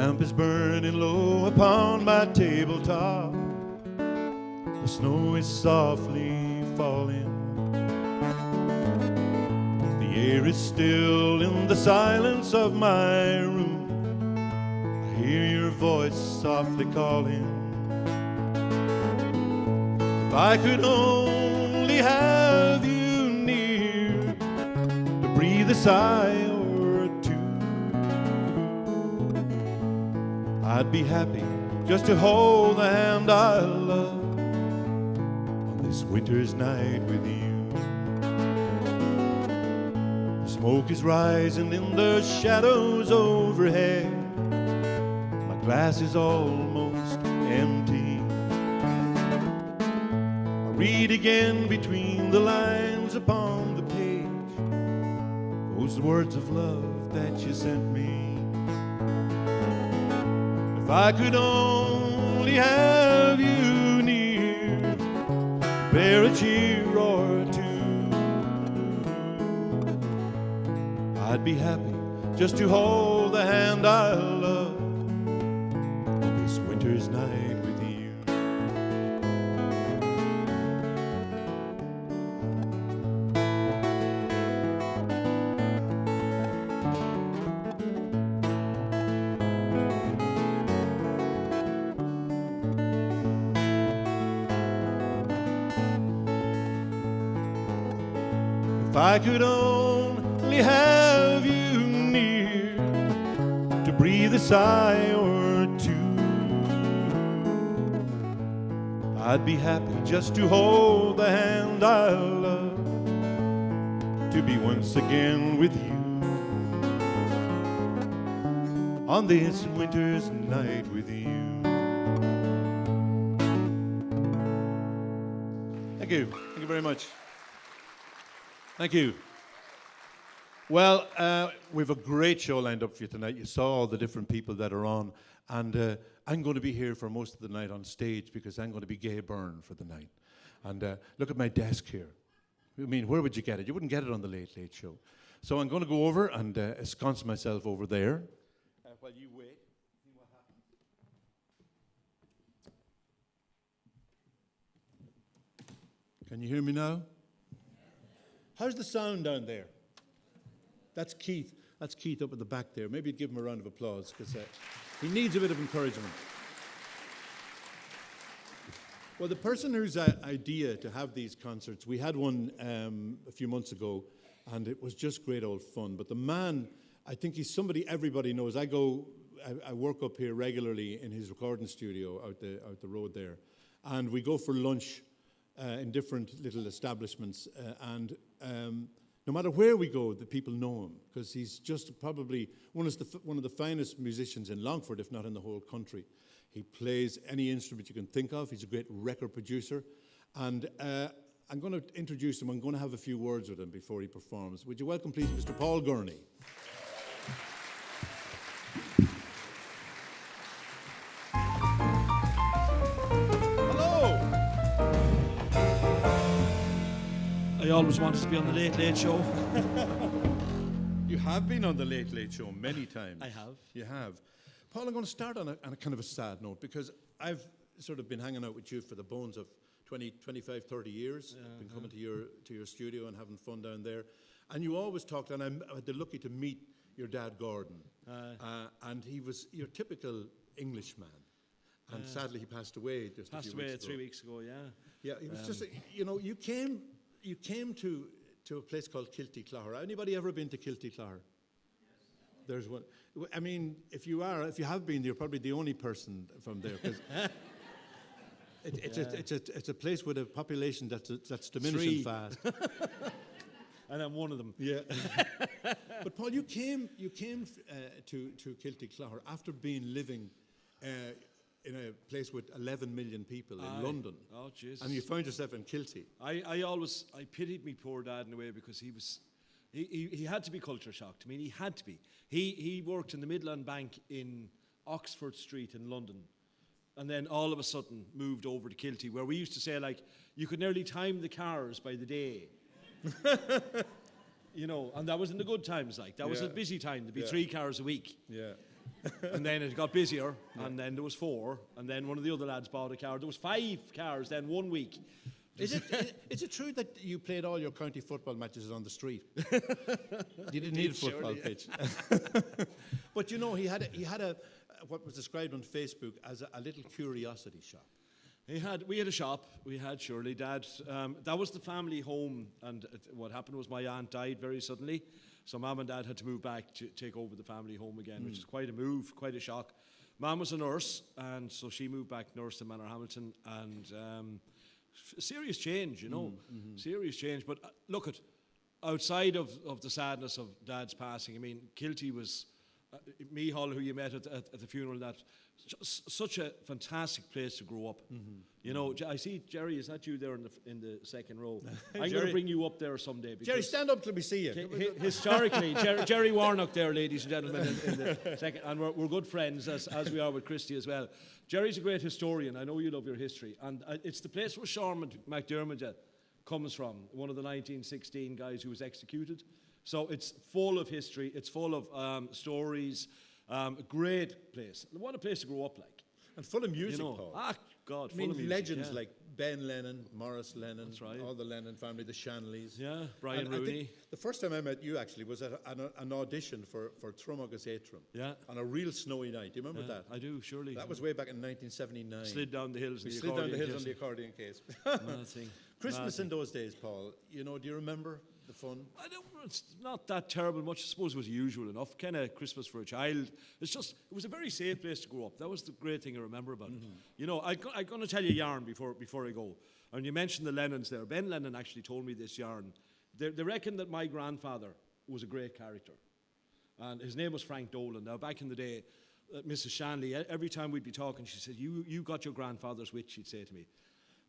lamp is burning low upon my tabletop. The snow is softly falling. The air is still in the silence of my room. I hear your voice softly calling. If I could only have you near to breathe a sigh or two, I'd be happy just to hold the hand I love on this winter's night with you. The smoke is rising in the shadows overhead. My glass is almost empty. I read again between the lines upon the page those words of love that you sent me. If I could only have you near, bear a cheer or two, I'd be happy just to hold the hand I love on this winter's night with you. If I could only have you near to breathe a sigh or two, I'd be happy just to hold the hand I love, to be once again with you on this winter's night with you. Thank you. Thank you very much. Thank you. Well, we have a great show lined up for you tonight. You saw all the different people that are on, and I'm going to be here for most of the night on stage because I'm going to be Gay Byrne for the night. And look at my desk here. I mean, where would you get it? You wouldn't get it on the Late Late Show. So I'm going to go over and ensconce myself over there while you wait. See what happens. Can you hear me now? How's the sound down there? That's Keith. That's Keith up at the back there. Maybe you'd give him a round of applause because he needs a bit of encouragement. Well, the person whose idea to have these concerts, we had one a few months ago, and it was just great old fun. But the man, I think he's somebody everybody knows. I work up here regularly in his recording studio out the road there, and we go for lunch in different little establishments, and no matter where we go, the people know him because he's just probably one of the finest musicians in Longford, if not in the whole country. He plays any instrument you can think of. He's a great record producer, and I'm going to introduce him. I'm going to have a few words with him before he performs. Would you welcome, please, Mr. Paul Gurney? I always wanted to be on the Late Late Show. You have been on the Late Late Show many times. I have. You have. Paul, I'm going to start on a kind of a sad note because I've sort of been hanging out with you for the bones of 20, 25, 30 years. I've been coming to your studio and having fun down there. And you always talked, and I had the lucky to meet your dad, Gordon. And he was your typical Englishman. And sadly, he passed away just a few weeks ago. 3 weeks ago, yeah. Yeah, it was just, you came to a place called Kilty Clogher. Anybody ever been to Kilty Clogher? Yes. There's one. I mean, if you have been, you're probably the only person from there. It's a place with a population that's diminishing fast. And I'm one of them. Yeah. But Paul, you came to Kilty Clogher after being living in a place with 11 million people in London. Oh, Jesus. And you found yourself in Kilty. I pitied me poor dad in a way because he had to be culture shocked. I mean, he had to be. He worked in the Midland Bank in Oxford Street in London, and then all of a sudden moved over to Kilty, where we used to say, like, you could nearly time the cars by the day. And that was in the good times, like. That was a busy time. There'd be 3 cars a week. Yeah. And then it got busier, and then there was 4, and then one of the other lads bought a car. There was 5 cars then 1 week. Is it true that you played all your county football matches on the street? You didn't need a football pitch. But you know, he had a what was described on Facebook as a little curiosity shop. We had a shop. We had Shirley, Dad. That was the family home, and what happened was my aunt died very suddenly, so Mum and Dad had to move back to take over the family home again, which is quite a move, quite a shock. Mum was a nurse, and so she moved back nurse in Manor Hamilton, and serious change, you know, serious change. But look at outside of the sadness of Dad's passing. I mean, Kilty was Mihal, who you met at the funeral. That such a fantastic place to grow up. You know, I see Jerry. Is that you there in the second row? I'm going to bring you up there someday. Jerry, stand up till we see you. Historically, Jerry Warnock there, ladies and gentlemen, in the second, and we're good friends as we are with Christy as well. Jerry's a great historian. I know you love your history, and it's the place where Sean McDermott comes from, one of the 1916 guys who was executed. So it's full of history. It's full of stories. A great place. What a place to grow up like. And full of music, You know, Paul. God, I mean, full of music, legends yeah. like Ben Lennon, Morris Lennon, That's right. all the Lennon family, the Shanleys. Yeah, Brian And I think Rooney. the first time I met you actually was at an audition for Trumaggus Aitrim. Yeah. On a real snowy night. Do you remember that? I do, surely. That was way back in 1979. Slid down the hills. We in the slid down the accordion hills on the case. accordion case. Mad thing. Christmas Mad in those days, Paul. You know, do you remember the fun? It's not that terrible much. I suppose it was usual enough. Kind of Christmas for a child. It was a very safe place to grow up. That was the great thing I remember about it. You know, I'm going to tell you a yarn before I go. And you mentioned the Lennons there. Ben Lennon actually told me this yarn. They reckon that my grandfather was a great character. And his name was Frank Dolan. Now, back in the day, Mrs. Shanley, every time we'd be talking, she said, you got your grandfather's wit, she'd say to me.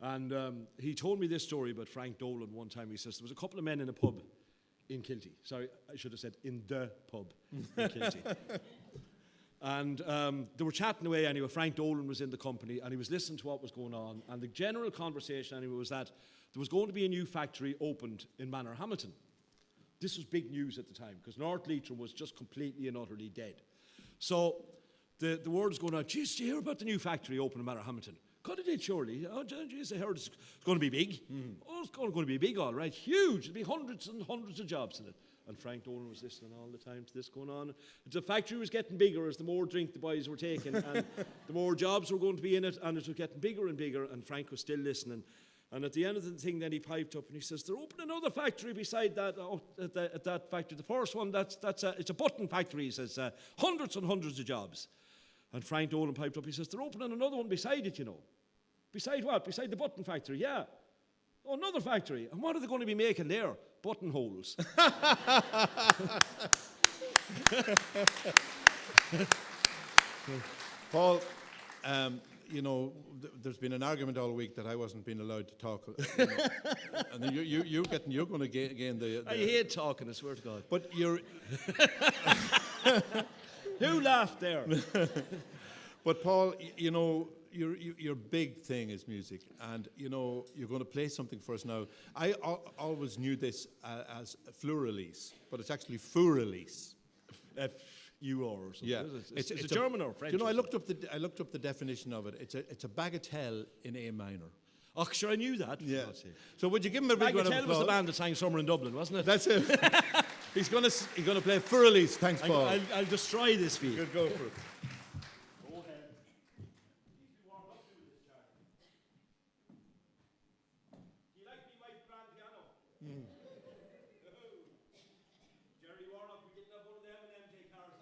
And he told me this story about Frank Dolan one time. He says, there was a couple of men in a pub in Kilty. Sorry, I should have said in the pub in Kilty. And they were chatting away anyway. Frank Dolan was in the company, and he was listening to what was going on. And the general conversation anyway was that there was going to be a new factory opened in Manor Hamilton. This was big news at the time, because North Leitrim was just completely and utterly dead. So the word was going out, geez, did you hear about the new factory open in Manor Hamilton? God, it did, surely. Oh, geez, I heard it's going to be big. Oh, it's going to be big, all right. Huge. There'll be hundreds and hundreds of jobs in it. And Frank Dolan was listening all the time to this going on. The factory was getting bigger as the more drink the boys were taking, and the more jobs were going to be in it, and it was getting bigger and bigger, and Frank was still listening. And at the end of the thing, then he piped up and he says, they're opening another factory beside that, at that factory. The first one, it's a button factory, he says, hundreds and hundreds of jobs. And Frank Dolan piped up, he says, they're opening another one beside it, you know. Beside what? Beside the button factory, yeah. Oh, another factory. And what are they going to be making there? Buttonholes. Paul, you know, there's been an argument all week that I wasn't being allowed to talk. And then you're going to gain the... I hate talking, I swear to God. But you're... Who laughed there? But Paul, you know, your big thing is music, and you know you're going to play something for us now. I always knew this as Flurrelease, but it's actually Furrelease. F-U-R or something. Yeah, It's a German or French. You know, I looked up the definition of it. It's a bagatelle in A minor. Oh, sure, I knew that. Yeah. So would you give him a big round of Bagatelle applause? was the band that sang Summer in Dublin, wasn't it? That's it. He's going to play Furrelease. Thanks, Paul. I'll destroy this for you. Good, go for it. Jerry Warnock, we didn't have one of them and MJ cars.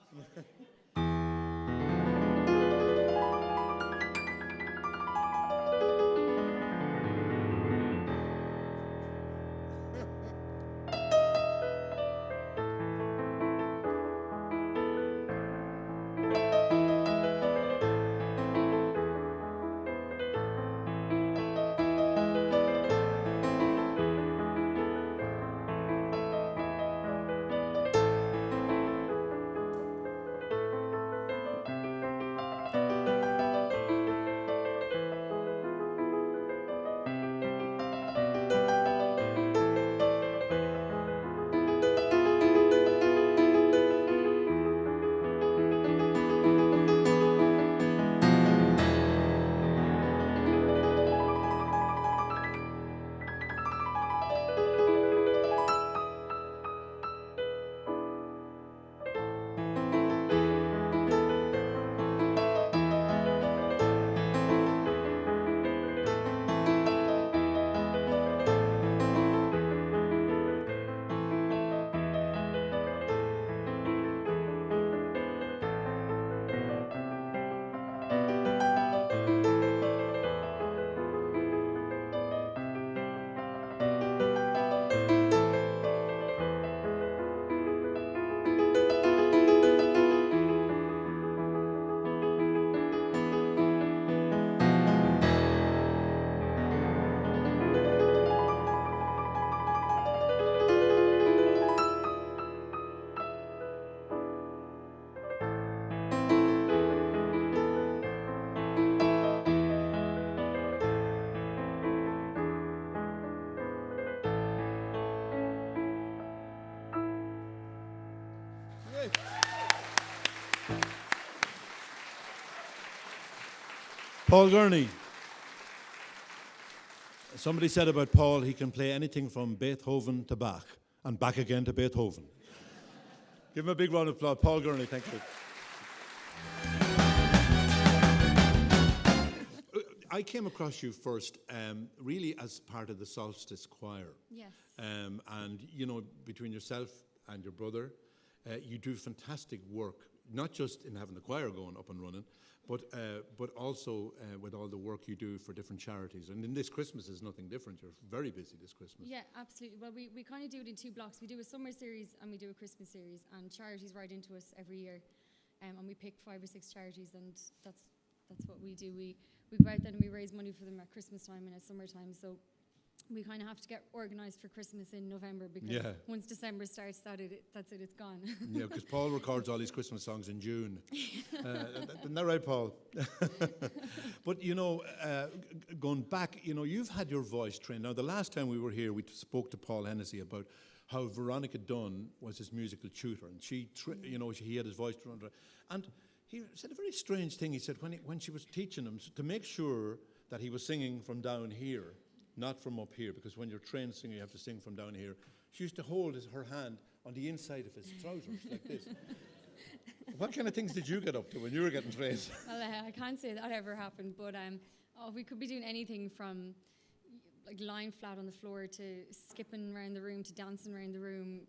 Paul Gurney. Somebody said about Paul, he can play anything from Beethoven to Bach and back again to Beethoven. Give him a big round of applause. Paul Gurney, thank you. I came across you first really as part of the Solstice Choir. Yes. And, you know, between yourself and your brother, you do fantastic work, not just in having the choir going up and running, but also with all the work you do for different charities. And in this Christmas is nothing different. You're very busy this Christmas. Yeah, absolutely. Well, we kind of do it in two blocks. We do a summer series and we do a Christmas series, and charities write into us every year, and we pick 5 or 6 charities, and that's what we do. We go out then and we raise money for them at Christmas time and at summertime. So we kind of have to get organised for Christmas in November, because once December starts, that's it, it's gone. Yeah, because Paul records all these Christmas songs in June. Isn't that right, Paul? But, you know, going back, you know, you've had your voice trained. Now, the last time we were here, we spoke to Paul Hennessy about how Veronica Dunn was his musical tutor, and you know, he had his voice trained. And he said a very strange thing. He said when she was teaching him, to make sure that he was singing from down here, not from up here, because when you're trained singer, you have to sing from down here. She used to hold her hand on the inside of his trousers like this. What kind of things did you get up to when you were getting trained? Well, I can't say that ever happened, but we could be doing anything from like lying flat on the floor to skipping around the room to dancing around the room.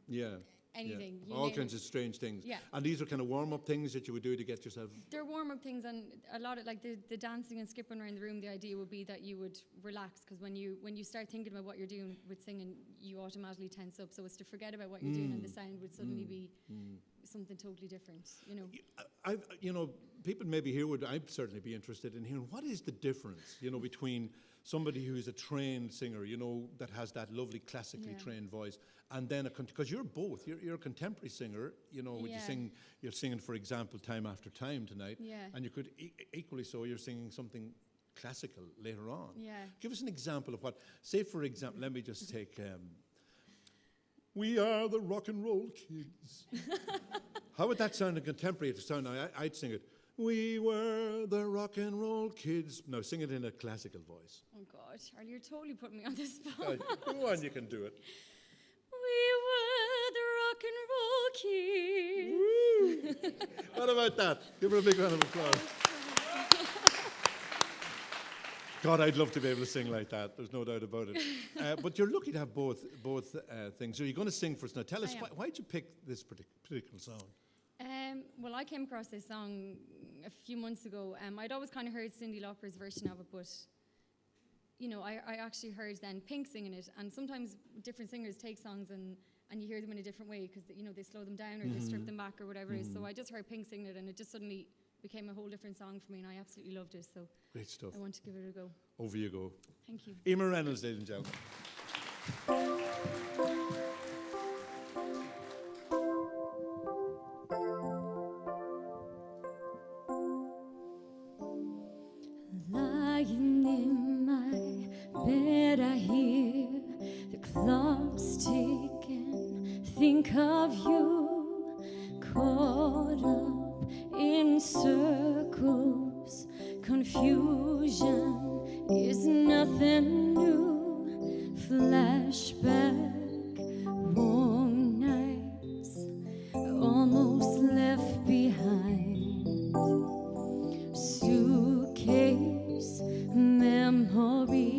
Yeah. Anything. Yeah. All kinds of strange things. Yeah. And these are kind of warm-up things that you would do to get yourself... They're warm-up things, and a lot of, like, the dancing and skipping around the room, the idea would be that you would relax, because when you start thinking about what you're doing with singing, you automatically tense up. So it's to forget about what you're doing, and the sound would suddenly be something totally different, you know. You know, people maybe here I'd certainly be interested in hearing, what is the difference, you know, between somebody who's a trained singer, you know, that has that lovely classically trained voice, and then because you're both, you're a contemporary singer, you know, when you're singing, for example, Time After Time tonight, and you could equally so, you're singing something classical later on. Yeah. Give us an example of what, say for example, let me just take, We Are the Rock and Roll Kids. How would that sound in contemporary? I'd sing it. We were the rock and roll kids. No, sing it in a classical voice. Oh God, Charlie, you're totally putting me on the spot. Go on, you can do it. We were the rock and roll kids. Woo! What about that? Give her a big round of applause. God, I'd love to be able to sing like that. There's no doubt about it. But you're lucky to have both things. So you're going to sing for us now. Tell us, why did you pick this particular song? Well, I came across this song a few months ago. I'd always kind of heard Cyndi Lauper's version of it, but you know, I actually heard then Pink singing it, and sometimes different singers take songs and you hear them in a different way, because you know, they slow them down or they strip them back or whatever it is. So I just heard Pink singing it, and it just suddenly became a whole different song for me, and I absolutely loved it. So great stuff. I want to give it a go. Over you go. Thank you. Emer Reynolds, ladies and gentlemen. Lying in my bed, I hear the clock's ticking. Think of you caught up in circles. Confusion is nothing new. Flashback, warm nights almost left behind. Suitcase memories,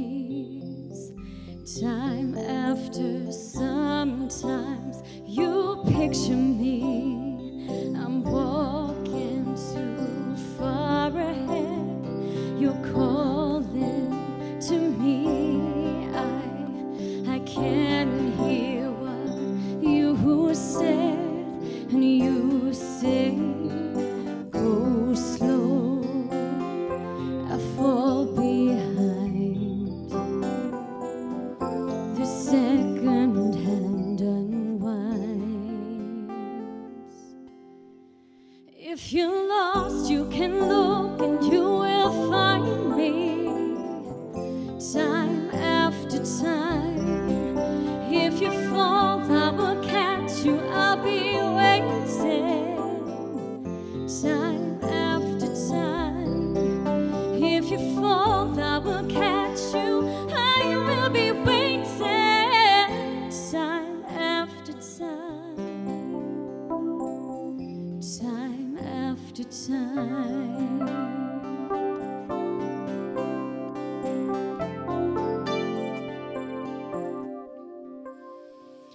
time after sometimes you picture me. I'm walking too far ahead, you're calling to me. I can't hear what you said, and you say go slow, I fall behind. The second hand unwinds. If you're lost, you can look and you will find me. Time after time. If you fall, I will catch you. I'll be waiting. time.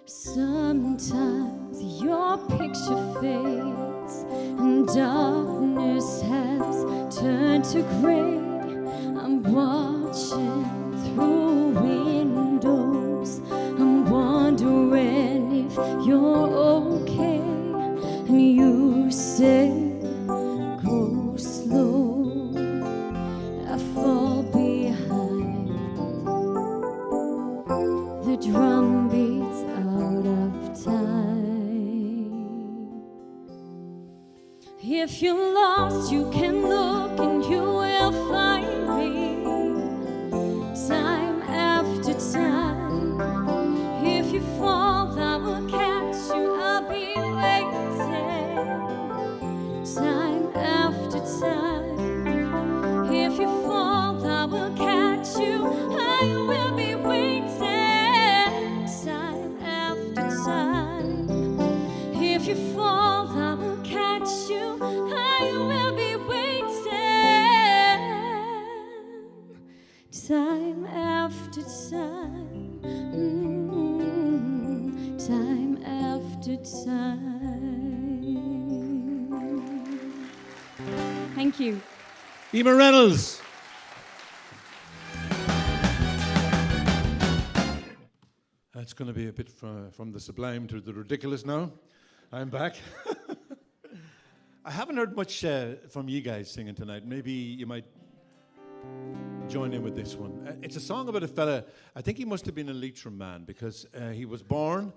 Sometimes your picture fades and darkness has turned to gray. I'm watching through windows. I'm wondering if you're okay. And you say, go slow. I fall behind. The drum beats out of time. If you're lost, you can look and you will find me. Time after time. If you fall, I will catch you. I'll be waiting. Time after time. If you fall, I will catch you. I will be waiting. Time after time. If you fall, I will catch you. I will be waiting. Time after time. Time after time. Thank you. Emer Reynolds. That's going to be a bit from the sublime to the ridiculous now. I'm back. I haven't heard much from you guys singing tonight. Maybe you might join in with this one. It's a song about a fella, I think he must have been a Leitrim man, because he was born,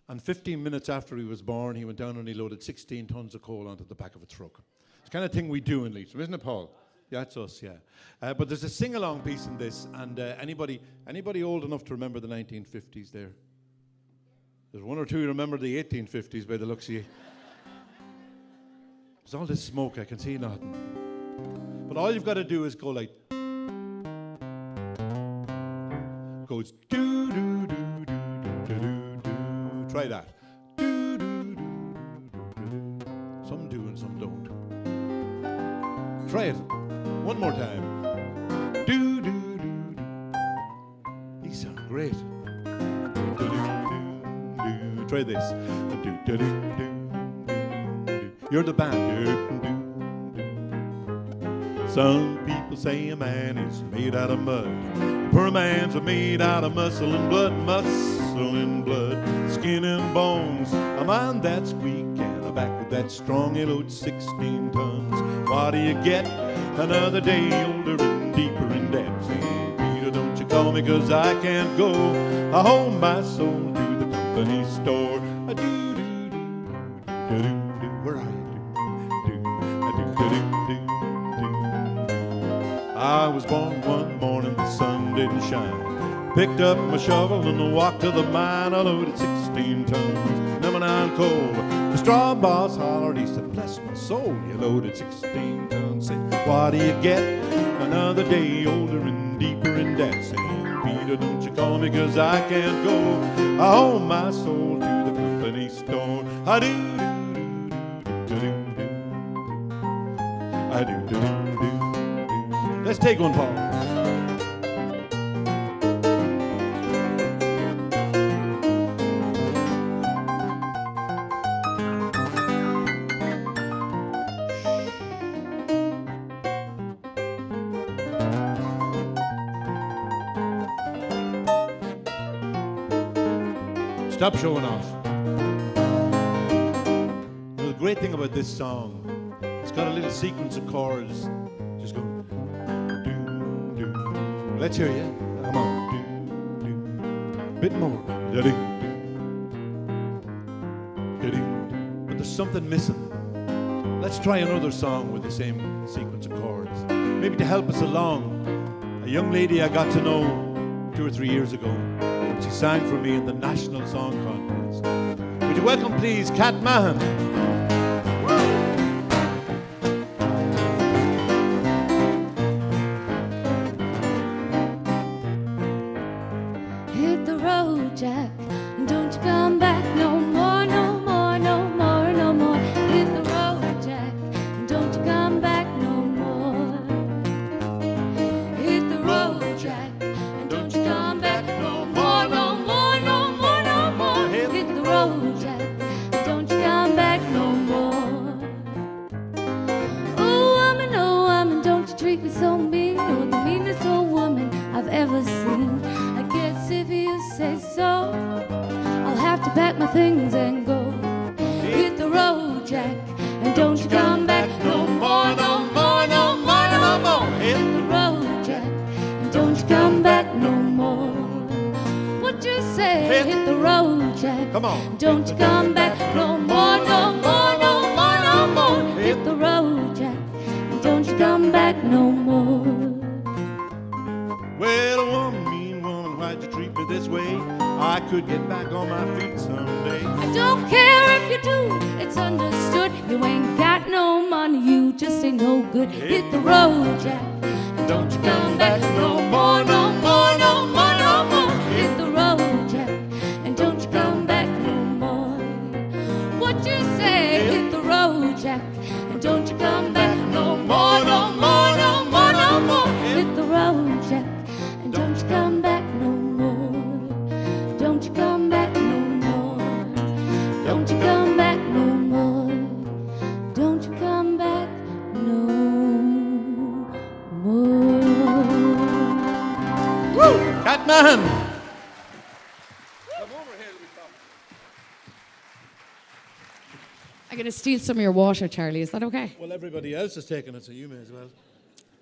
and 15 minutes after he was born, he went down and he loaded 16 tons of coal onto the back of a truck. It's the kind of thing we do in Leitrim, isn't it, Paul? Yeah, it's us, yeah. But there's a sing-along piece in this, and anybody old enough to remember the 1950s there? There's one or two who remember the 1850s by the looks of you. There's all this smoke, I can see nothing. But all you've got to do is go like... Goes do-do-do-do-do-do-do. Try that. Do-do-do-do-do-do. Some do and some don't. Try it. One more time. Do-do-do-do. These sound great. Do-do-do-do. Try this. Do-do-do-do. You're the band. Do-do-do. Some people say a man is made out of mud. Poor man's are made out of muscle and blood, skin and bones. A mind that's weak and a back that's strong, it loads 16 tons. What do you get? Another day older and deeper in debt. Say, Peter, don't you call me, 'cause I can't go. I hold my soul to the company store. I do, do, do, do, do, do. Where are you? Do, I do, do, do, do. I was born one morning, the sun didn't shine. Picked up my shovel and walked to the mine. I loaded 16 tons, number 9 coal. The straw boss hollered, he said, bless my soul, you loaded 16 tons. Say, what do you get? Another day older and deeper in debt. Say, Peter, don't you call me, 'cause I can't go. I owe my soul to the company store. I do, do, do, do, do, do. I do, do, do, do. Let's take one, Paul. Stop showing off. The great thing about this song, it's got a little sequence of chords. Just go. Let's hear you. Come on. Do, do. Bit more. Da, do, do. Da, do. But there's something missing. Let's try another song with the same sequence of chords. Maybe to help us along. A young lady I got to know 2 or 3 years ago. And she sang for me in the National Song Contest. Would you welcome, please, Cat Mahan? Hit the road, Jack, and don't you come back no more, no more, no more, no more. Hit the road, Jack, and don't you things and go. Hit the road, Jack, and don't you come back no more, no more, no more, no more. Hit the road, Jack, and don't you come back no more. What you say? Hit the road, Jack. Come on. Don't you come back no more, no more, no more, no more. Hit the road, Jack, and don't you come back no more. Well, woman, mean woman, why'd you treat me this way? I could get back on my feet someday. I don't care if you do, it's understood. You ain't got no money, you just ain't no good. Hit the road, Jack, and don't you come back no more, no more, no more, no more. Hit the road, Jack, and don't you come back no more. What you say? Hit the road, Jack, and don't you come back no more, no more, no more, no more. Hit the road, Jack, and don't you come back no more. Don't you come back no more. Don't you come back no more. Don't you come back no more. Woo! Catman! I'm going to steal some of your water, Charlie. Is that okay? Well, everybody else is taking it, so you may as well.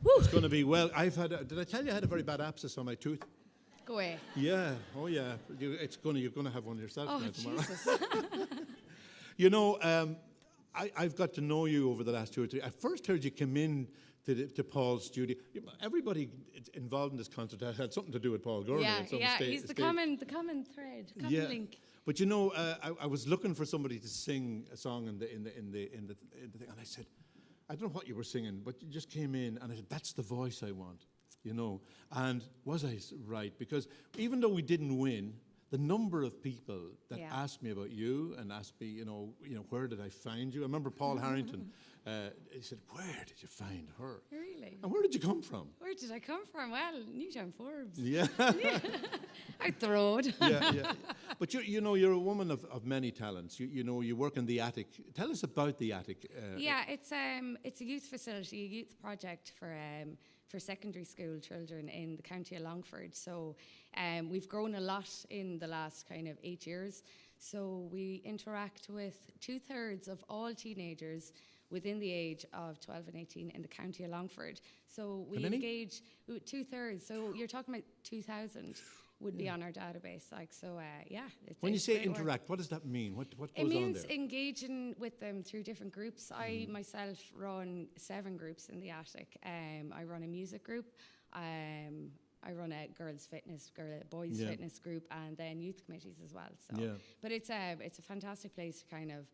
Woo. It's going to be well. Did I tell you I had a very bad abscess on my tooth? Go away. Yeah. Oh, yeah. You're going to have one yourself Oh, now tomorrow. Jesus. You know, I've got to know you over the last 2 or 3. I first heard you come in to Paul's studio. Everybody involved in this concert had something to do with Paul Gurney. Yeah, he's the common thread, common link. But you know, I was looking for somebody to sing a song in the thing, and I said, I don't know what you were singing, but you just came in, and I said, that's the voice I want, you know. And was I right? Because even though we didn't win, the number of people that asked me about you and asked me, you know, where did I find you? I remember Paul Harrington. He said, "Where did you find her? Really? And where did you come from?" Where did I come from? Well, Newtown Forbes. Yeah. Out the road. yeah. But you know, you're a woman of many talents. You know, you work in the attic. Tell us about the attic. Yeah, it's a youth facility, a youth project for secondary school children in the county of Longford. So we've grown a lot in the last kind of 8 years. So we interact with 2/3 of all teenagers within the age of 12 and 18 in the county of Longford. So we engage with 2/3. So you're talking about 2,000 would be on our database. Like, so, When you say interact, what does that mean? What goes on there? It means engaging with them through different groups. I myself run 7 groups in the attic. I run a music group. I run a boys fitness group, and then youth committees as well. So, but it's a fantastic place to kind of.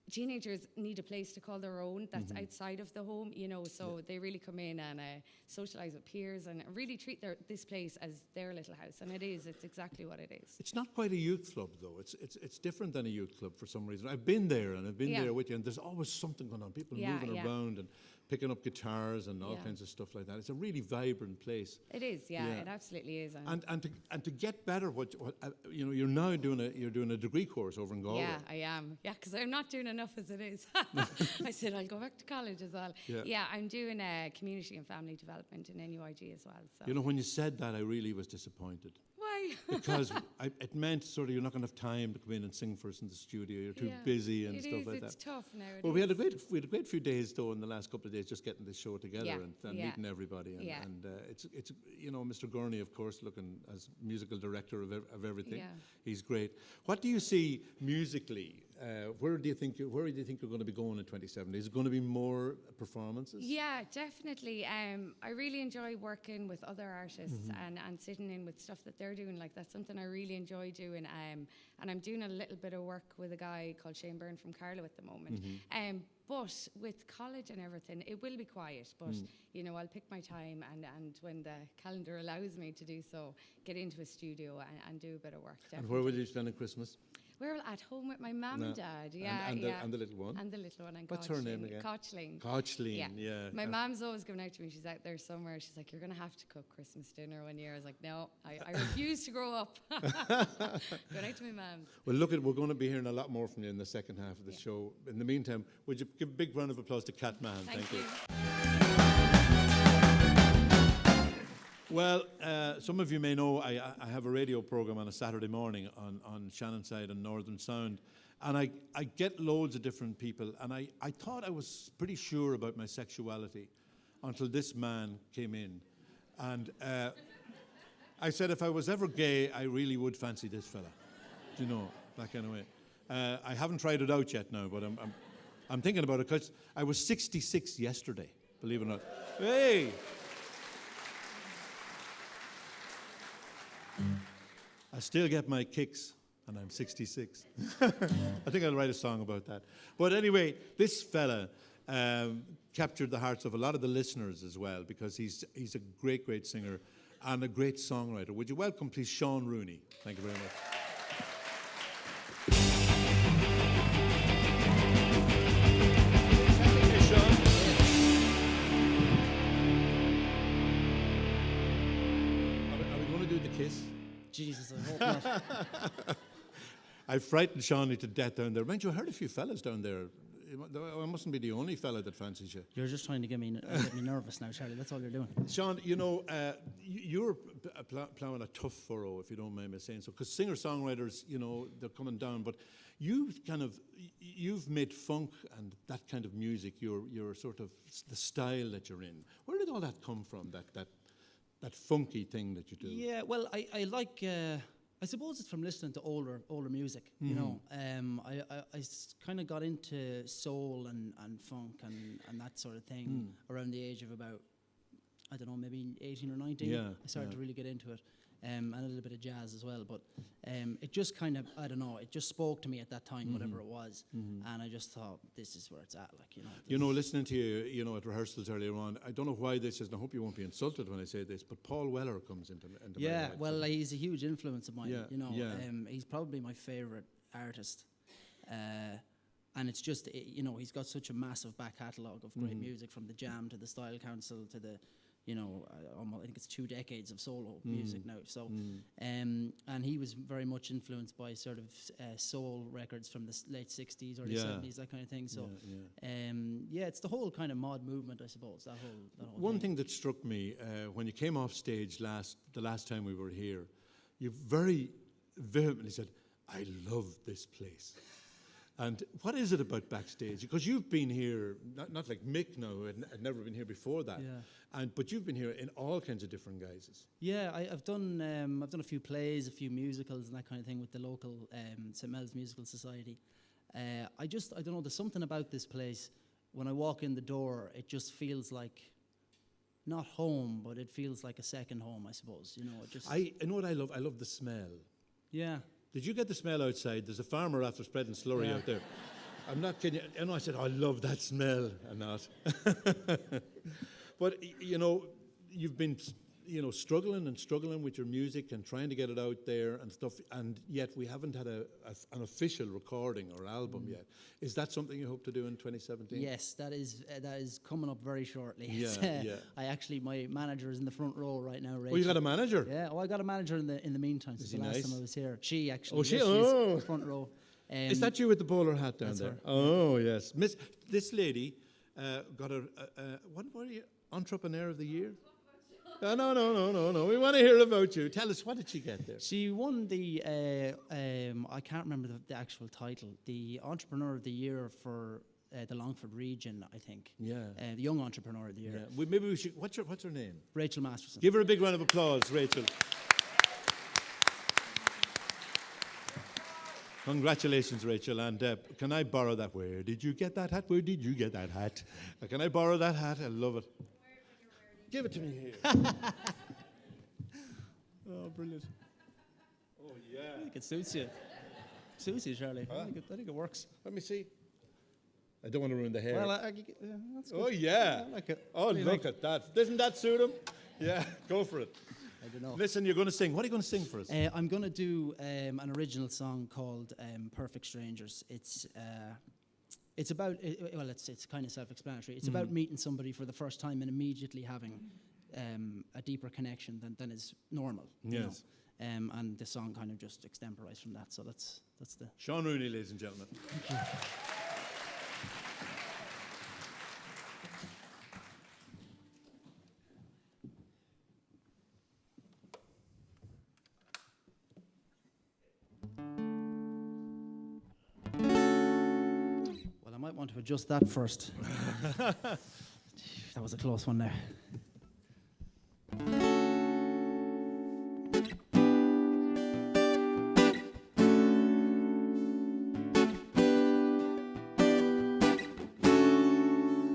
Teenagers need a place to call their own that's outside of the home, you know, so they really come in and socialise with peers and really treat this place as their little house, and it's exactly what it is. It's not quite a youth club, though. It's different than a youth club for some reason. I've been there, and I've been there with you, and there's always something going on. People moving around and picking up guitars and all kinds of stuff like that. It's a really vibrant place. It is, it absolutely is. And to get better, what you know, you're now doing a degree course over in Galway. Yeah, I am. Yeah, because I'm not doing enough as it is. I said I'll go back to college as well. Yeah, I'm doing community and family development in NUIG as well. So. You know, when you said that, I really was disappointed. Why? Because it meant sort of you're not going to have time to come in and sing for us in the studio. You're too busy and stuff like that. It's tough now. Well, we had a great few days though in the last couple of days just getting this show together and meeting everybody. And it's you know, Mr. Gurney, of course, looking as musical director of everything. Yeah. He's great. What do you see musically? Where do you think you're going to be going in 2070? Is it going to be more performances? Yeah, definitely. I really enjoy working with other artists and sitting in with stuff that they're doing. Like, that's something I really enjoy doing. And I'm doing a little bit of work with a guy called Shane Byrne from Carlow at the moment. But with college and everything, it will be quiet. But you know, I'll pick my time and when the calendar allows me to do so, get into a studio and do a bit of work. Definitely. And where will you spend Christmas? We're at home with my mum and dad, and the little one? And the little one. What's her name again? Kochleen. Yeah. My mum's always giving out to me. She's out there somewhere. She's like, you're going to have to cook Christmas dinner one year. I was like, no, I refuse to grow up. Going out to my mum's. Well, look, we're going to be hearing a lot more from you in the second half of the show. In the meantime, would you give a big round of applause to Cat Man? Thank you. Well, some of you may know I have a radio program on a Saturday morning on Shannonside and Northern Sound, and I get loads of different people, and I thought I was pretty sure about my sexuality until this man came in, and I said if I was ever gay, I really would fancy this fella, you know, that kind of way. I haven't tried it out yet now, but I'm thinking about it because I was 66 yesterday, believe it or not. Hey! I still get my kicks, and I'm 66. I think I'll write a song about that. But anyway, this fella captured the hearts of a lot of the listeners as well, because he's a great, great singer and a great songwriter. Would you welcome, please, Sean Rooney? Thank you very much. Hey, Sean. Are we going to do the kiss? Jesus, I hope not. I frightened Shawnee to death down there. Mind you, I heard a few fellas down there. I mustn't be the only fella that fancies you. You're just trying to get me nervous now, Charlie. That's all you're doing. Sean, you know, you're ploughing a tough furrow, if you don't mind me saying so, because singer-songwriters, you know, they're coming down, but you've made funk and that kind of music your sort of the style that you're in. Where did all that come from, that funky thing that you do? Yeah, well, I like. I suppose it's from listening to older music. You know, I kind of got into soul and funk and that sort of thing around the age of about, I don't know, maybe 18 or 19. Yeah, I started to really get into it, and a little bit of jazz as well. But it just kind of, I don't know, it just spoke to me at that time, whatever it was, and I just thought, this is where it's at, like, you know. You know, listening to you, you know, at rehearsals earlier on, I don't know why this is, and I hope you won't be insulted when I say this, but Paul Weller comes into my yeah, head. well, he's a huge influence of mine. Yeah, you know, yeah. He's probably my favorite artist, and it's just you know, he's got such a massive back catalogue of great music, from the Jam to the Style Council to the, you know, I think it's 2 decades of solo music now. So, and he was very much influenced by sort of soul records from the late 60s, early 70s, that kind of thing. So, yeah, it's the whole kind of mod movement, I suppose. That whole One thing that struck me when you came off stage the last time we were here, you very vehemently said, "I love this place." And what is it about Backstage? Because you've been here, not like Mick now, I'd never been here before that. Yeah. But you've been here in all kinds of different guises. Yeah, I've done a few plays, a few musicals and that kind of thing with the local St. Mel's Musical Society. I don't know, there's something about this place. When I walk in the door, it just feels like, not home, but it feels like a second home, I suppose. You know, it just. You know what I love? I love the smell. Yeah. Did you get the smell outside? There's a farmer after spreading slurry out there. I'm not kidding you. And I said, I love that smell. I'm not. But, you know, you've been, you know, struggling with your music and trying to get it out there and stuff, and yet we haven't had an official recording or album yet. Is that something you hope to do in 2017? Yes, that is coming up very shortly. Yeah. I actually, my manager is in the front row right now, Rachel. Oh, you got a manager? Yeah, I got a manager in the meantime, since the last time I was here. She actually, she's in the front row. Is that you with the bowler hat down there? her. Oh, yes. This lady got what were you? Entrepreneur of the Year? No. We want to hear about you. Tell us, what did she get there? She won the, I can't remember the actual title, the Entrepreneur of the Year for the Longford region, I think. Yeah. The Young Entrepreneur of the Year. Yeah. Maybe we should, what's her name? Rachel Masterson. Give her a big round of applause, Rachel. Congratulations, Rachel. And can I borrow that? Where did you get that hat? Where did you get that hat? Can I borrow that hat? I love it. Give it to me here. Oh, brilliant. Oh, yeah. I think it suits you. Suits you, Charlie. I think it works. Let me see. I don't want to ruin the hair. Well, that's good. Oh, yeah. I like it. Oh, look at that. Doesn't that suit him? Yeah, go for it. I don't know. Listen, you're going to sing. What are you going to sing for us? I'm going to do an original song called "Perfect Strangers." It's about it's kind of self-explanatory. It's about meeting somebody for the first time and immediately having a deeper connection than is normal. You know? And the song kind of just extemporized from that. So that's the. Sean Rooney, ladies and gentlemen. Thank you. want to adjust that first. That was a close one there.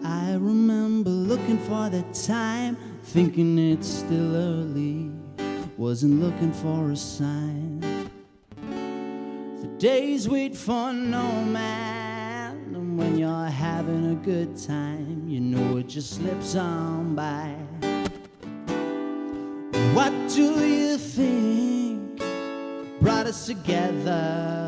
I remember looking for the time, thinking it's still early, wasn't looking for a sign. The days wait for no man, and when you're having a good time, you know it just slips on by. What do you think brought us together?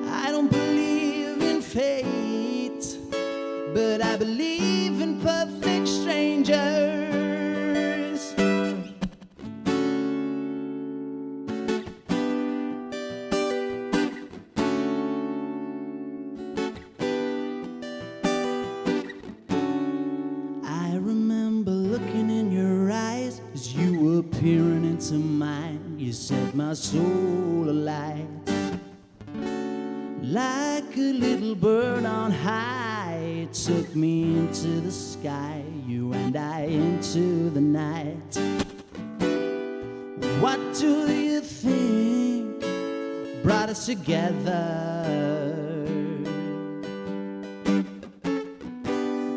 I don't believe in fate, but I believe in perfect strangers. I remember looking in your eyes as you were peering into mine. You set my soul alight. Like a little bird on high, it took me into the sky, you and I into the night. What do you think brought us together?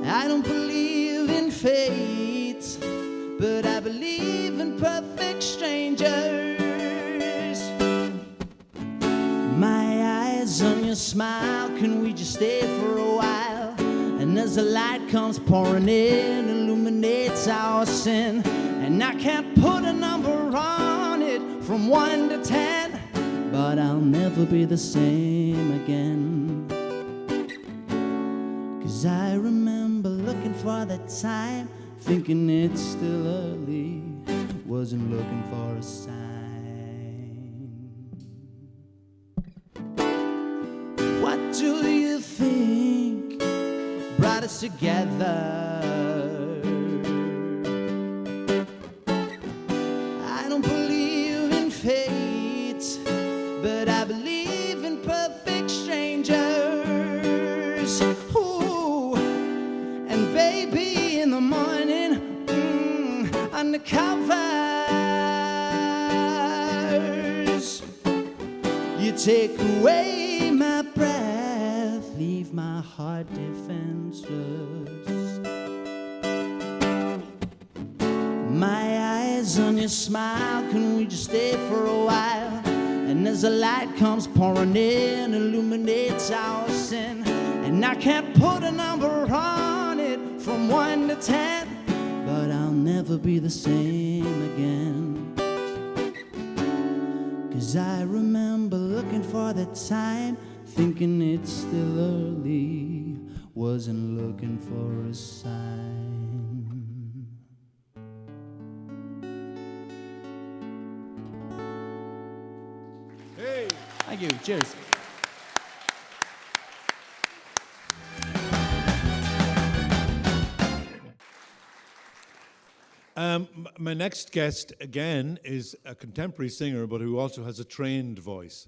I don't believe in fate, but I believe in perfect strangers. My eyes on your smile, can we just stay for a while? And as the light comes pouring in, illuminates our sin. And I can't put a number on it from 1 to 10, but I'll never be the same again. 'Cause I remember looking for that time, thinking it's still early, wasn't looking for a sign. What do you think brought us together? I don't believe in fate, but I believe in perfect strangers. Ooh, and baby, in the morning, undercovers, you take away my breath, leave my heart defenseless. My eyes on your smile, can we just stay for a while? And as the light comes pouring in, illuminates our sin. And I can't put a number on it from 1 to 10, but I'll never be the same again. 'Cause I remember looking for the time, thinking it's still early, wasn't looking for a sign. Hey! Thank you. Cheers. My next guest, again, is a contemporary singer, but who also has a trained voice.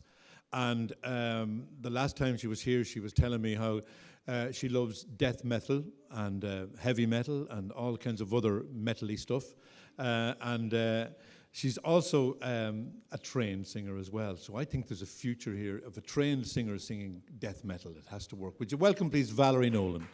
And the last time she was here, she was telling me how she loves death metal and heavy metal and all kinds of other metal-y stuff. She's also a trained singer as well. So I think there's a future here of a trained singer singing death metal. It has to work. Would you welcome, please, Valerie Nolan?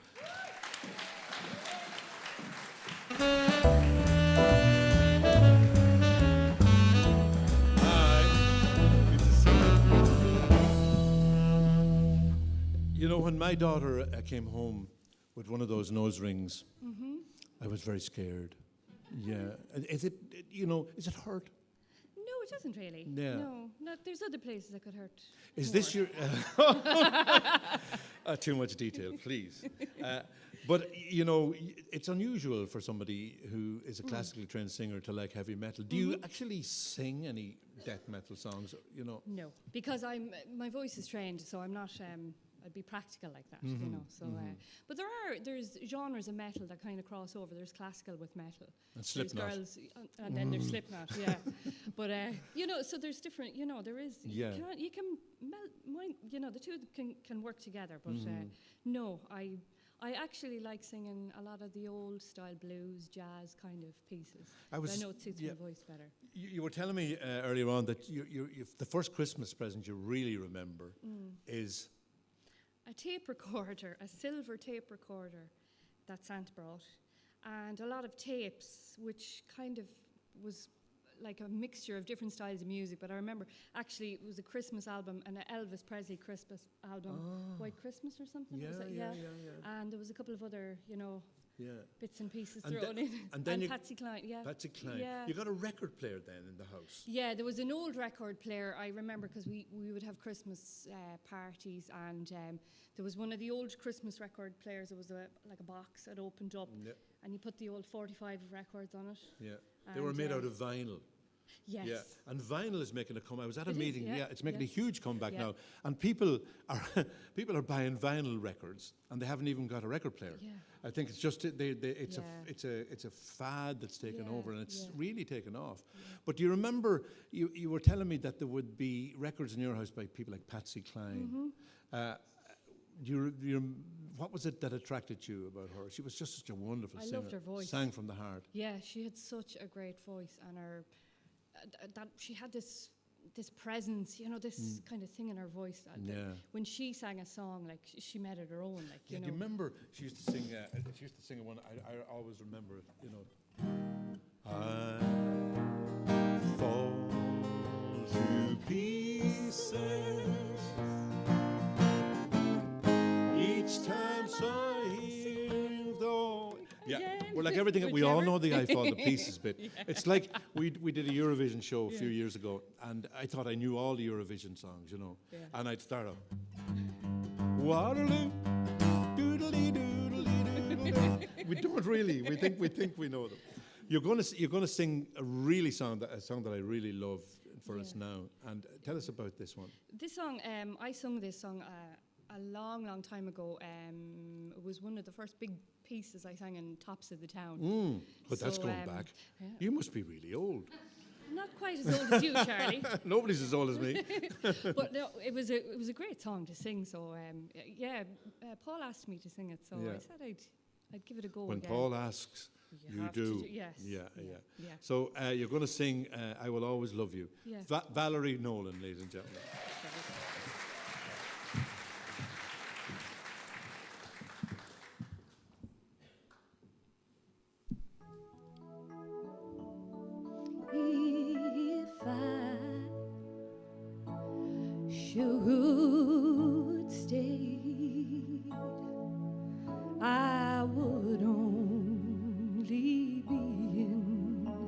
You know, when my daughter came home with one of those nose rings, I was very scared. Yeah. Is it, is it hurt? No, it doesn't really. Yeah. No, there's other places that could hurt. Is more. this your... too much detail, please. But, it's unusual for somebody who is a classically trained singer to like heavy metal. Do you actually sing any death metal songs, No, because my voice is trained, so I'm not I'd be practical like that, you know. So, but there's genres of metal that kind of cross over. There's classical with metal. And There's Slipknot. girls, and then there's Slipknot, yeah. But you know, so there's different. You know, there is. Yeah. You can you know, the two can work together. But no, I actually like singing a lot of the old style blues, jazz kind of pieces. I know it suits my voice better. You were telling me earlier on that the first Christmas present you really remember is a tape recorder, a silver tape recorder that Santa brought, and a lot of tapes, which kind of was like a mixture of different styles of music. But I remember actually it was a Christmas album, an Elvis Presley Christmas album, White Christmas or something. Yeah, was it? yeah. And there was a couple of other, you know, bits and pieces And thrown in. and then Patsy Cline, yeah. Patsy Cline. Yeah. You got a record player then in the house. Yeah, there was an old record player, I remember, because we would have Christmas parties, and there was one of the old Christmas record players. It was like a box that opened up, and you put the old 45 records on it. Yeah, they were made out of vinyl. Yes. Yeah, and vinyl is making a comeback. I was at a It is, meeting. yeah, It's making a yeah. huge comeback Yeah. now, and people are buying vinyl records, and they haven't even got a record player. Yeah. I think it's just it's Yeah. it's a fad that's taken Yeah, over, and it's yeah. really taken off. But do you remember you were telling me that there would be records in your house by people like Patsy Cline? What was it that attracted you about her? She was just such a wonderful I singer. loved her voice. Sang from the heart. Yeah, she had such a great voice, and her that she had this presence, you know, this kind of thing in her voice. That when she sang a song, like she made it her own, like you know. Do you remember she used to sing? She used to sing one. I always remember it. You know, I fall to pieces each time I hear though. Yeah, we're like everything. We all know the I fall to pieces bit. It's like we did a Eurovision show a few years ago, and I thought I knew all the Eurovision songs, you know, and I'd start up. Waterloo, doodly doodly doodly. We don't really. We think we know them. You're going to sing a song that I really love for us now, and tell us about this one. This song, I sung this song a long time ago. It was one of the first big pieces I sang in Tops of the Town. But that's So, going back. yeah. You must be really old. Not quite as old as you, Charlie. Nobody's as old as me. But no, it was a great song to sing. So Paul asked me to sing it, so I said I'd give it a go. When again. Paul asks, you have to do. yes. Yeah. Yeah. So you're going to sing I Will Always Love You. Yeah. Valerie Nolan, ladies and gentlemen. If I should stay, I would only be in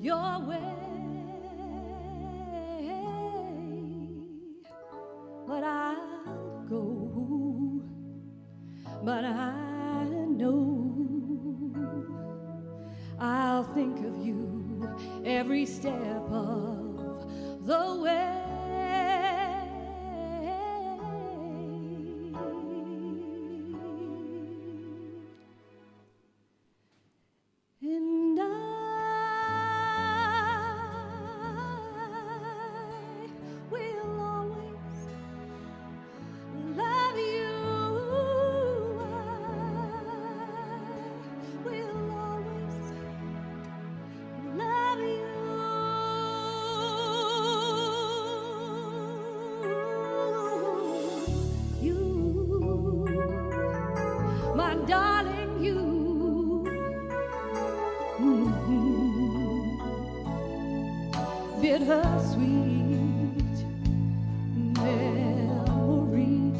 your way. But I'll go, but I know I'll think of you every step of the way. And I will always love you. I will always love you. You, my darling, you. Bittersweet memories.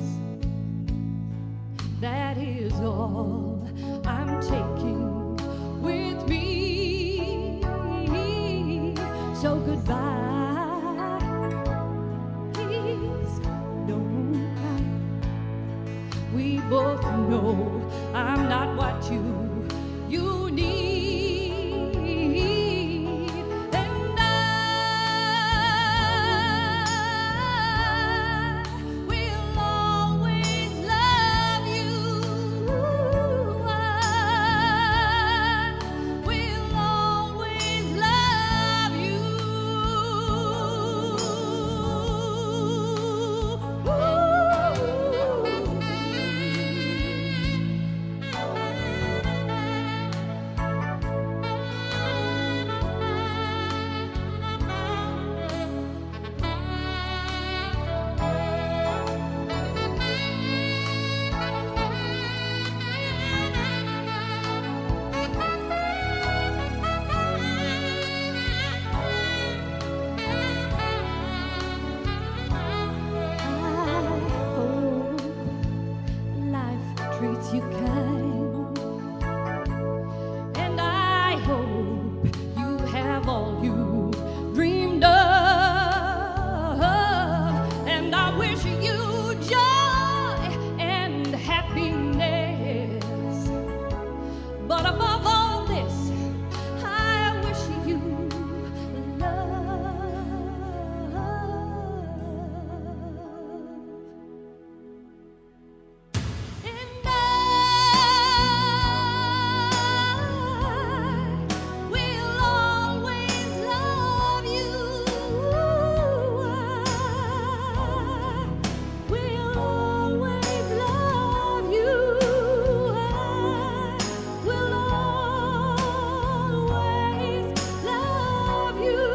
That is all I'm taking with me. So goodbye. Please don't cry. We both know I'm not what you need. And I will always wish you joy and happiness. But above all this, I wish you love. And I will always love you. I will always love you. I will always love you. I will always love you. Will always love you.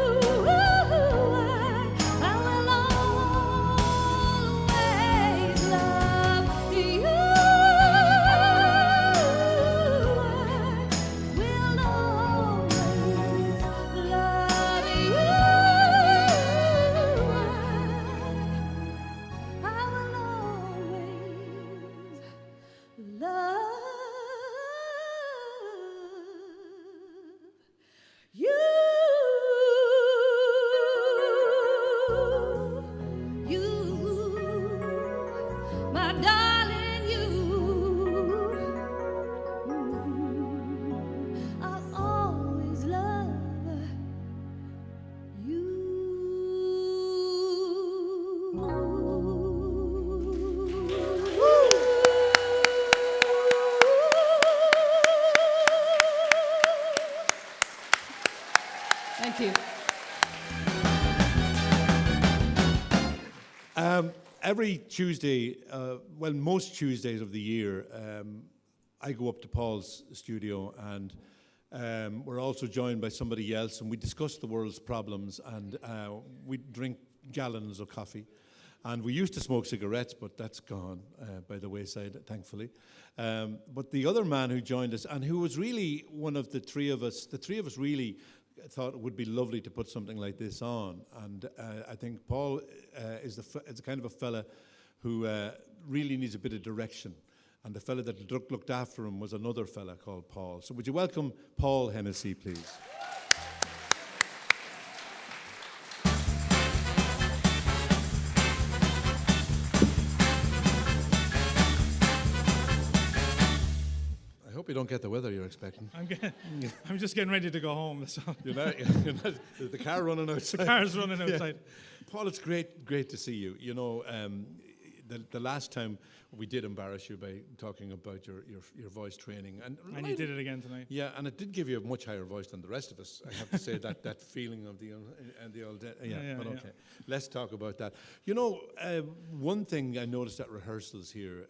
I will always love you. My darling, I'll always love you. Thank you. Every Tuesday, well, most Tuesdays of the year, I go up to Paul's studio, and we're also joined by somebody else, and we discuss the world's problems, and we drink gallons of coffee. And we used to smoke cigarettes, but that's gone by the wayside, thankfully. But the other man who joined us, and who was really one of the three of us really thought it would be lovely to put something like this on. And I think Paul is the kind of a fella who really needs a bit of direction. And the fella that looked after him was another fella called Paul. So would you welcome Paul Hennessy, please? I hope you don't get the weather you're expecting. I'm just getting ready to go home. So. You're not, is the car running outside? The car's running outside. Yeah. Paul, it's great to see you. You know, the last time we did embarrass you by talking about your voice training. And you did it again tonight. Yeah, and it did give you a much higher voice than the rest of us, I have to say, that feeling of the old... Yeah, but okay. Let's talk about that. You know, one thing I noticed at rehearsals here,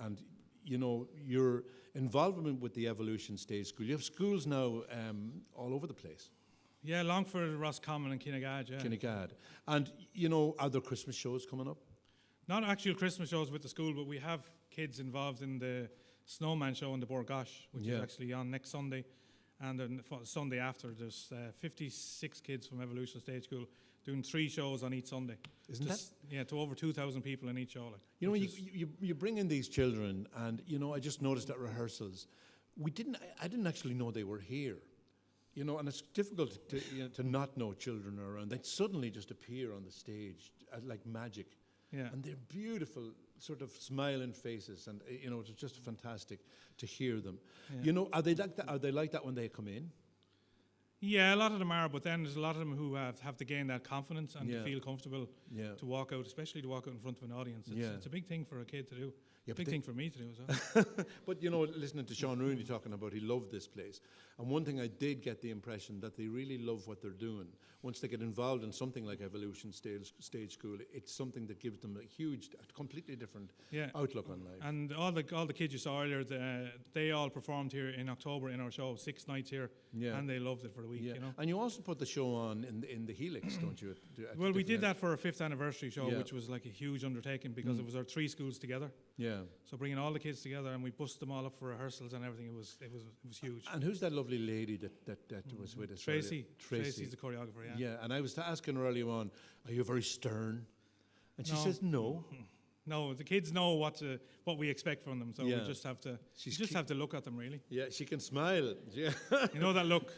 and, you know, your involvement with the Evolution Stage School. You have schools now all over the place. Yeah, Longford, Roscommon and Kinnegad, yeah. Kinnegad. And, you know, are there Christmas shows coming up? Not actual Christmas shows with the school, but we have kids involved in the Snowman show in the Borgosh, which is actually on next Sunday. And then Sunday after, there's 56 kids from Evolution Stage School doing 3 shows on each Sunday. Isn't that? Yeah, to over 2,000 people in each show. Like, you know, you bring in these children, and, you know, I just noticed at rehearsals, I didn't actually know they were here. You know, and it's difficult to not know children are around. They suddenly just appear on the stage like magic. Yeah. And they're beautiful, sort of smiling faces, and you know, it's just fantastic to hear them. Yeah. You know, are they like that when they come in? Yeah, a lot of them are, but then there's a lot of them who have to gain that confidence and to feel comfortable to walk out, especially to walk out in front of an audience. It's a big thing for a kid to do. Yeah, big thing for me to do as well. But, you know, listening to Sean Rooney talking about he loved this place. And one thing I did get the impression that they really love what they're doing. Once they get involved in something like Evolution Stage School, it's something that gives them a completely different outlook on life. And all the kids you saw earlier, they all performed here in October in our show, 6 nights here, and they loved it for the week. You know. And you also put the show on in the Helix, don't you? Well, we did that for our 5th anniversary show, which was like a huge undertaking because it was our 3 schools together. Yeah. So bringing all the kids together, and we bussed them all up for rehearsals and everything. It was huge. And who's that lovely lady that was with us? Tracy. Tracy's the choreographer. Yeah. Yeah. And I was asking her earlier on, "Are you very stern?" And she says, "No." No, the kids know what we expect from them, so we just have to look at them, really. Yeah, she can smile. Yeah. You know that look.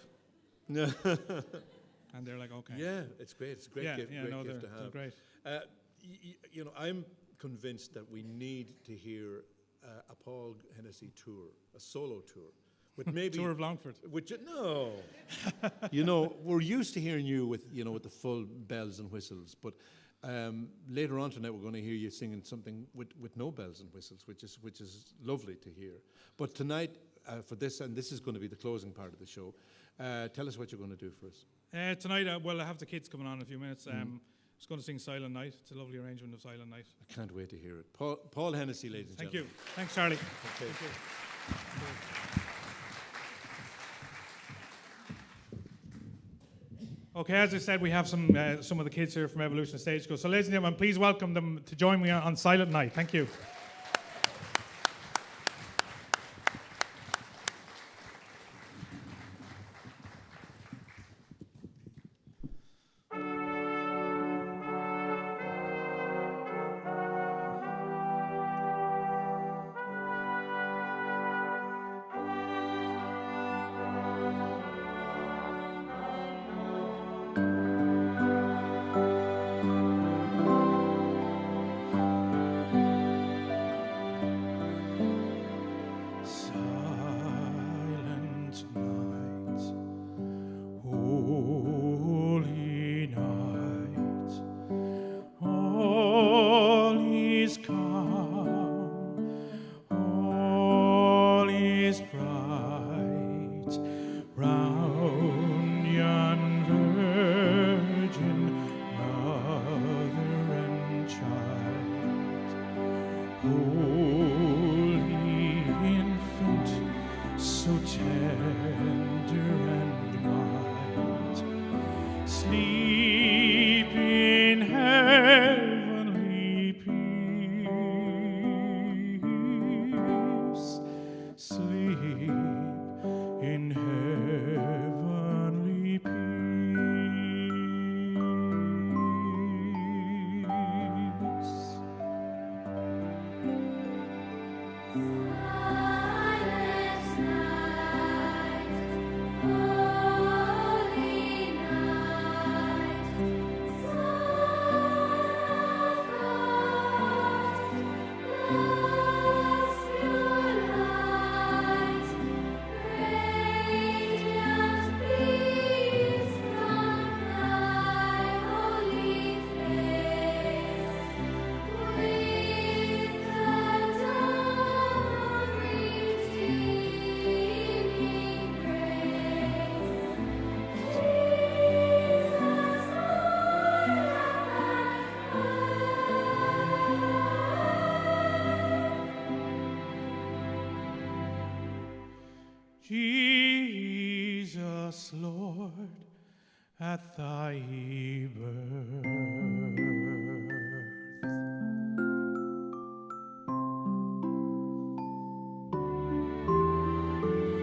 And they're like, okay. Yeah, it's great. It's a great gift. Yeah, great gift to have. They're great. I'm convinced that we need to hear a Paul Hennessy tour, a solo tour, with maybe Tour of Longford. No, we're used to hearing you with with the full bells and whistles, but later on tonight we're going to hear you singing something with no bells and whistles, which is lovely to hear. But tonight for this, and this is going to be the closing part of the show, tell us what you're going to do for us. Tonight, I have the kids coming on in a few minutes. Just going to sing Silent Night. It's a lovely arrangement of Silent Night. I can't wait to hear it. Paul Hennessy, ladies and Thank gentlemen. you. Thanks, Charlie. Okay. Thank you. Okay, as I said, we have some of the kids here from Evolution Stagecoach. So, ladies and gentlemen, please welcome them to join me on Silent Night. Thank you. Jesus, Lord, at thy birth,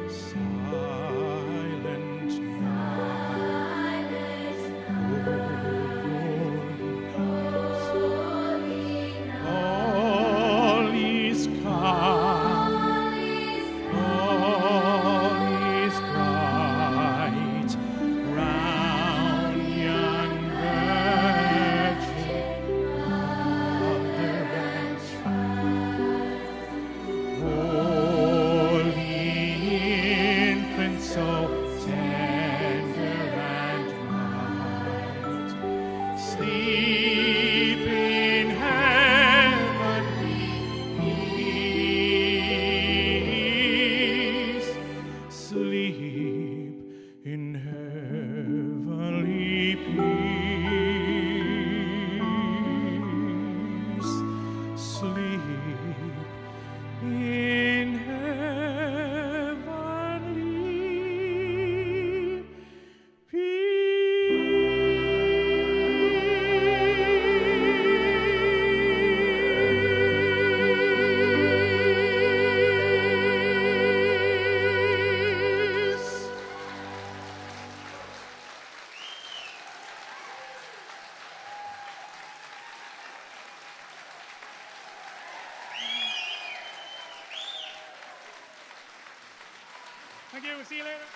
silent night, all is calm. Thank you. We'll see you later.